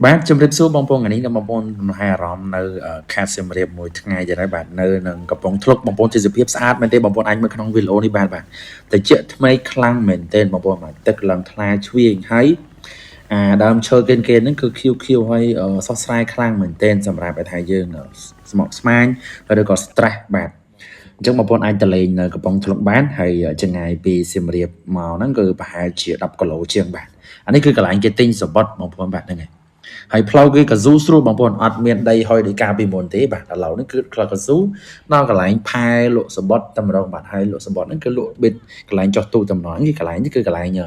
បាទជំរាបសួរបងប្អូនថ្ងៃនេះនៅបងប្អូនមហាអារម្មណ៍នៅខេត្តសៀមរាបមួយថ្ងៃយ៉ាងណាបាទនៅនឹងកំពង់ធ្លុកបងប្អូនទេសភាពស្អាតមែនទេបងប្អូនអាចមើលក្នុងវីដេអូនេះបានបាទតែជាថ្មីខ្លាំងមែនទេបងប្អូនបាទទឹកឡើងថ្លាជ្វីងហើយដើមឈើគេហ្នឹងគឺខៀវហើយសោះស្រាយខ្លាំងមែនទេសម្រាប់ឲ្យថាយើងស្មុគស្មាញឬក៏ stress បាទអញ្ចឹងបងប្អូនអាចទៅលេងនៅកំពង់ធ្លុកបានហើយចម្ងាយពីសៀមរាបមកហ្នឹងគឺប្រហែលជា10គីឡូជាងបាទអានេះគឺកន្លែងគេទិញសបុតបងប្អូនបាទហ្នឹងហើយហើយផ្លូវគឺកស៊ូស្រួលបងប្អូនអត់មានដីហុយដោយការពីមុនទេបាទឥឡូវនេះគឺផ្លូវកស៊ូដល់កន្លែងផែលក់សបុតតែម្ដងបាទហើយលក់សបុតហ្នឹងគឺលក់បិទកន្លែងចោះទូតែម្ដងនេះកន្លែងនេះគឺកន្លែង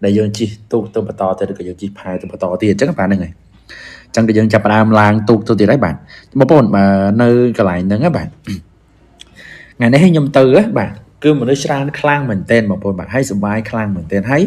ដែលយើងជិះទូកទៅបន្តទៅឬក៏យើងជិះផែទៅបន្តទៀតអញ្ចឹងបាទហ្នឹងហើយអញ្ចឹងគឺយើងចាប់ផ្ដើមឡើងទូកទៅទៀតហើយបាទបងប្អូននៅកន្លែងហ្នឹងបាទថ្ងៃនេះខ្ញុំទៅបាទគឺមនុស្សច្រើនខ្លាំងមែនទែនបងប្អូនបាទហើយសប្បាយខ្លាំងមែនទែនហើ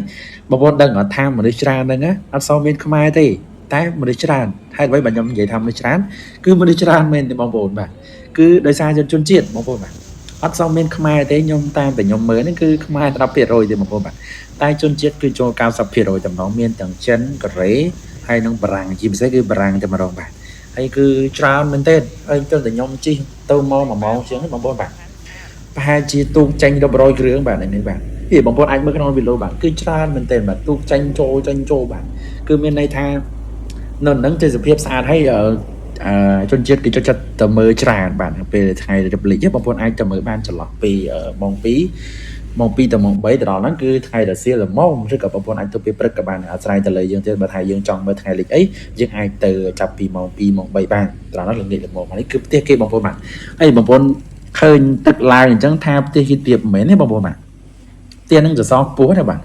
យបងប្អូនដឹងអត់ថាមនុស្សច្រើនហ្នឹងអត់សូវមានខ្មែរទេតែមនុស្សច្រើនហើយអ្វីបើខ្ញុំនិយាយថាមនុស្សច្រើនគឺមនុស្សច្រើនមែនទេបងប្អូនបាទគឺដោយសារជនជាតិបងប្អូនបាទអត់សូវមានខ្មែរទេខ្ញុំតាមតែខ្ញុំមើលហ្នឹងគឺខ្មែរ10%ទេបងប្អូនបាទតែជនជាតិគឺចូល90%តំណងមានទាំងចិនកូរ៉េហើយនិងបារាំងជាពិសេសគឺបារាំងតែម្ដងបាទហើយគឺច្រើនមែនទេហើយទៅតែខ្ញុំជិះទៅមក1ម៉ោងជាងបងប្អូនបាទប្រហែលជាទូកចាញ់រាប់រយគ្រឿងបាទនេះបាទនេះបងប្អូនអាចមើលក្នុងវីដេអូបាទគឺច្រើនមែនទេបាទទូកចាញ់ចូលបាទគឺមានន័យថានៅនឹងទេសភាពស្អាតហើយជនជាតិគេចូលចិត្តទៅមើលច្រើនបាទពេលថ្ងៃរំលឹកបងប្អូនអាចទៅមើលបានចន្លោះពីម៉ោង2ម៉ោង2ទៅម៉ោង3ទៅដល់ហ្នឹងគឺថ្ងៃរសៀលល្មមឬក៏បងប្អូនអាចទៅពេលព្រឹកក៏បានអាស្រ័យទៅលើយើងទៀតបើថាយើងចង់មើលថ្ងៃលិចអីយើងអាចទៅចាប់ពីម៉ោង2ម៉ោង3បានត្រង់ហ្នឹងល្ងាចល្មមនេះគឺផ្ទះគេបងប្អូនបាទហើយបងប្អូនឃើញទឹកឡើងអញ្ចឹងថាផ្ទះគេទៀបមិនមែនទេបងប្អូនបាទផ្ទះហ្នឹងសសរខ្ពស់ណាបា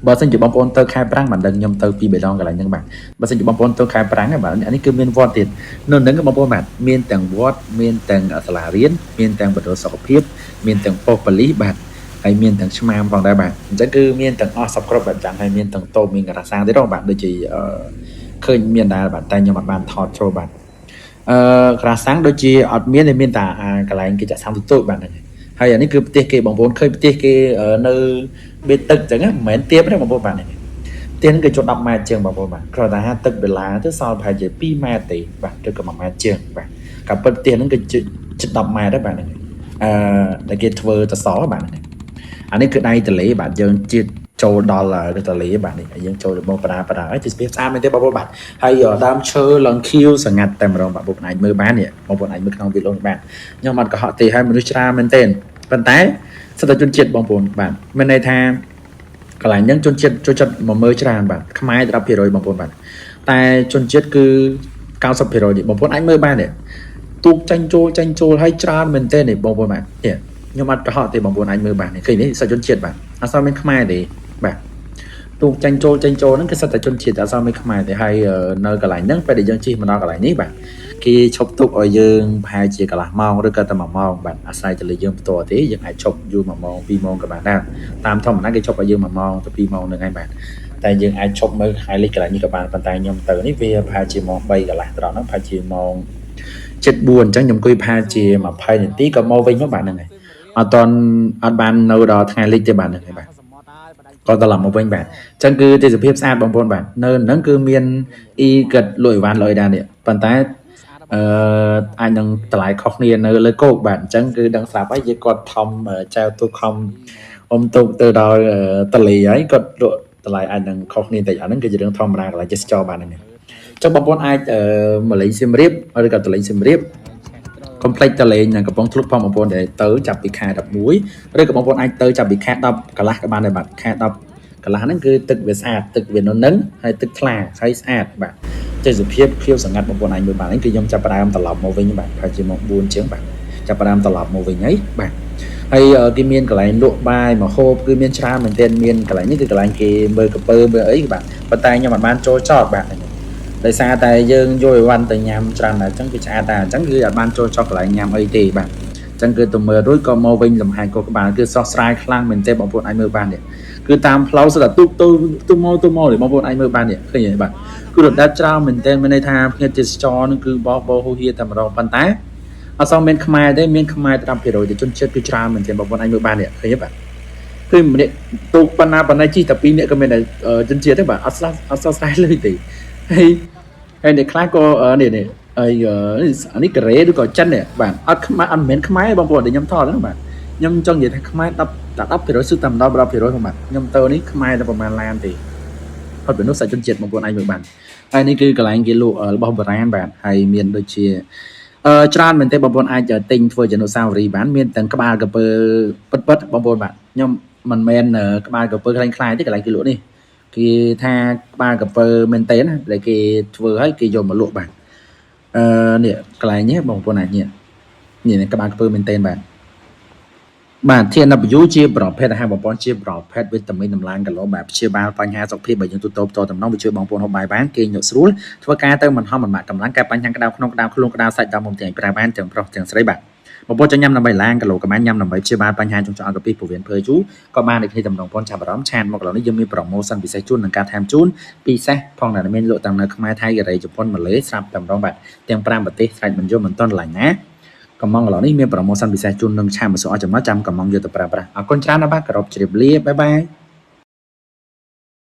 ទបើសិនជាបងប្អូនទៅខេត្តប្រាំងបានដឹងខ្ញុំទៅពី3ដងកន្លែងហ្នឹងបាទបើសិនជាបងប្អូនទៅខេត្តប្រាំងបាទអានេះគឺមានវត្តទៀតនៅហ្នឹងបងប្អូនបាទមានទាំងវត្តមានទាំងសាលារៀនមានទាំងបណ្ដុះសុខភាពមានទាំងប៉ុស្តិ៍ប៉ូលីសបាទហើយមានទាំងឆ្មាំផងដែរបាទអញ្ចឹងគឺមានទាំងអស់សពគ្រប់បែបយ៉ាងហើយមានទាំងតូបមានការ៉ាសាទៀតបាទដូចជាឃើញមានដែរបាទតែខ្ញុំអត់បានថតចូលបាទក្រាសាំងដូចជាអត់មានតែមានតែកន្លែងគេចាក់សាំងទូចបាទហ្នឹងហើយអានេះគឺផ្ទះគេបងប្អូនឃើញផ្ទះគេនៅបេទឹកអញ្ចឹងមិនមែនទៀបទេបងប្អូនបាទនេះផ្ទះហ្នឹងគេចូល10ម៉ែត្រជាងបងប្អូនបាទគ្រាន់តែទឹកដុល្លារទៅសល់ប្រហែលជា2ម៉ែត្រទេបាទឬក៏1ម៉ែត្រជាងបាទក៏ពិតផ្ទះហ្នឹងគឺជិត10ម៉ែត្រដែរបាទហ្នឹងដែលគេធ្វើទៅសល់បាទហ្នឹងអានេះគឺដៃទលេបាទយើងជាតិចូលដល់ទលេបាទនេះយើងចូលទៅមកបដាហើយទីស្ពាស្អាតមែនទេបងប្អូនបាទហើយដើមឈើឡើងខៀវសង្ងាត់តែម្ដងបាទបងប្អូនអាចមើលបាននេះបងប្អូនអាចមើលក្នុងវីដេអូនេះបានខ្ញុំអត់កុហកទេហើយមនុស្សច្រើនមែនទេប៉ុន្តែសិទ្ធិជនជាតិបងប្អូនបាទមានន័យថាកន្លែងហ្នឹងជនជាតិចូលចិត្តមកមើលច្រើនបាទខ្មែរ10%បងប្អូនបាទតែជនជាតិគឺ90%ទេបងប្អូនអាចមើលបានទេទូកចាញ់ចូលហើយច្រើនមែនទេនេះបងប្អូនបាទនេះខ្ញុំអត់កុហកទេបងប្អូនអាចមើលបានឃើញនេះសិទ្ធិជនជាតិបាទអត់សូវមានខ្មែរទេបាទទូកចាញ់ចូលហ្នឹងគឺសិទ្ធិជនជាតិអត់សូវមានខ្មែរទេហើយនៅកន្លែងហ្នឹងពេលដែលយើងជិះមកដល់កន្លែងនេះបាទគេឈប់ទុកឲ្យយើងប្រហែលជាកន្លះម៉ោងឬក៏តែ1ម៉ោងបាទអាស្រ័យទៅលើយើងផ្ទាល់ទេយើងអាចឈប់យូរ1ម៉ោង2ម៉ោងក៏បានដែរតាមធម្មតាគេឈប់ឲ្យយើង1ម៉ោងទៅ2ម៉ោងហ្នឹងហើយបាទតែយើងអាចឈប់មើលថ្ងៃលិចកន្លែងនេះក៏បានប៉ុន្តែខ្ញុំទៅនេះវាប្រហែលជាម៉ោង3កន្លះត្រង់ហ្នឹងប្រហែលជាម៉ោង7:04អញ្ចឹងខ្ញុំអង្គុយប្រហែលជា20នាទីក៏មកវិញមកបាទហ្នឹងហើយអត់បាននៅដល់ថ្ងៃលិចទេបាទហ្នឹងហើយបាទក៏ត្រឡប់មកវិញបាទអញ្ចឹងគឺទេសភាពស្អាតបងប្អូនបាទនៅហ្នឹងគឺមានអ៊ីកិតលុយអីវ៉ាន់លុយដែរនេះប៉ុន្តែអាចនឹងតម្លៃខុសគ្នានៅលើគោកបាទអញ្ចឹងគឺដឹងស្រាប់ហើយយើងគាត់ថំចែវទូខំទូកទៅដល់តលីហើយគាត់លក់តម្លៃអាចនឹងខុសគ្នាតែអាហ្នឹងគឺជារឿងធម្មតាកន្លែងទេសចរបាទហ្នឹងអញ្ចឹងបងប្អូនអាចមកលេងសៀមរាបឬក៏ទៅលេងសៀមរាបកុំភ្លេចទៅលេងនៅកំពង់ធ្លុកផងបងប្អូនដែលទៅចាប់ពីខែ11ឬក៏បងប្អូនអាចទៅចាប់ពីខែ10កន្លះក៏បានដែរបាទខែ10កន្លះហ្នឹងគឺទឹកវាស្អាតទឹកវានៅនឹងហើយទឹកថ្លាហើយស្អាតបាទទេសភាពខៀវសង្ងាត់បងប្អូនអាចមើលបានហ្នឹងគឺខ្ញុំចាប់ផ្ដើមត្រឡប់មកវិញបាទប្រហែលជាម៉ោង4ជាងបាទចាប់ផ្ដើមត្រឡប់មកវិញហើយបាទហើយគេមានកន្លែងលក់បាយម្ហូបគឺមានច្រើនមែនទែនមានកន្លែងនេះគឺកន្លែងគេមើលកពើមើលអីបាទប៉ុន្តែខ្ញុំអត់បានចូលចតបាទដោយសារតែយើងយកអីវ៉ាន់ទៅញ៉ាំច្រើនតែអញ្ចឹងគឺឆ្អាតតែអញ្ចឹងគឺអត់បានចូលចុះកន្លែងញ៉ាំអីទេបាទអញ្ចឹងគឺទៅមើលរួចក៏មកវិញលំហែកក្បាលគឺស្រស់ស្រាយខ្លាំងមែនទេបងប្អូនអាចមើលបាននេះគឺតាមផ្លូវស្ដាប់ទូមកនេះបងប្អូនអាចមើលបាននេះឃើញទេបាទគឺរដាប់ច្រើនមែនទេមានន័យថាភ្ញៀវទេសចរនឹងគឺបោះហូហៀតែម្ដងប៉ុន្តែអត់សូវមានខ្មែរទេមានខ្មែរ10%តែជនជាតិគឺច្រើនមែនទេបងប្អូនអាចមើលបាននេះឃើញទេបាទគឺម្នាក់ទូកប៉ុណ្ណាជីតែ2នាក់ក៏មានតែជនជាតិទេបាទអត់ស្រស់ស្រាយលើទេហើយ ហើយអ្នកខ្លះក៏នេះអានេះការ៉េឬក៏ចិននេះបាទអត់ខ្មែរអត់មែនខ្មែរបងប្អូនដែលខ្ញុំថតហ្នឹងបាទខ្ញុំចង់និយាយថាខ្មែរ10តែ10%ស៊ឺតែ10%ផងបាទខ្ញុំទៅនេះខ្មែរតែប្រហែលឡានទេហត់ពីនោះសាច់ជនជាតិបងប្អូនអាចមើលបានហើយនេះគឺកន្លែងគេលក់របស់បុរាណបាទហើយមានដូចជាច្រើនមែនទេបងប្អូនអាចទិញធ្វើជាអនុស្សាវរីយ៍បានមានទាំងក្បាលក្រពើពិតបងប្អូនបាទខ្ញុំមិនមែនក្បាលក្រពើខ្លាំងៗទេកន្លែងគេលក់នេះគេថាក្បាលក្រពើមែនទេណាដែលគេធ្វើឲ្យគេយកមកលក់បាទនេះកន្លែងនេះបងប្អូនអាចនេះក្បាលក្រពើមែនទេបាទបាទ TNW ជាប្រភេទអាហារបងប្អូនជាប្រភេទវីតាមីនតម្លើងគីឡូបាទព្យាបាលបញ្ហាសុខភាពបើយើងទូទៅផ្ទាល់តំណងវាជួយបងប្អូនហូបបាយបានគេងលក់ស្រួលធ្វើការទៅមិនហំមិនបាក់កម្លាំងកែបញ្ហាក្តៅក្នុងក្តៅខ្លួនក្តៅសាច់ដុំមុំទាំងប្រើបានទាំងប្រុសទាំងស្រីបាទបងប្អូនចង់ញ៉ាំដើម្បីឡើងគីឡូក៏បានញ៉ាំដើម្បីព្យាបាលបញ្ហាចង្អុលកាពីពោះវៀនភើជូរក៏បានដូចគ្នាតំណងបងប្អូនចាប់អារម្មណ៍ឆាតមកឥឡូវនេះយើងមានប្រូម៉ូសិនពិសេសជូននឹងការថែមជូនពិសេសផងដែលមានលក់ទាំងនៅខ្មែរថៃកូរ៉េជប៉ុនម៉ាឡេស្រាប់តែម្ដងបាទទាំង5ប្រទេសស្រេចមិនយល់មិនតន់ឡាញ់ណាកំងឥឡូវនេះមានប្រូម៉ូសិនពិសេសជូននឹងឆាមសុអស់ចំណោះចាំកំងយកទៅប្រើប្រាស់អរគុណច្រើនណាស់បាទគោរពជ្រាបលាបាយបាយ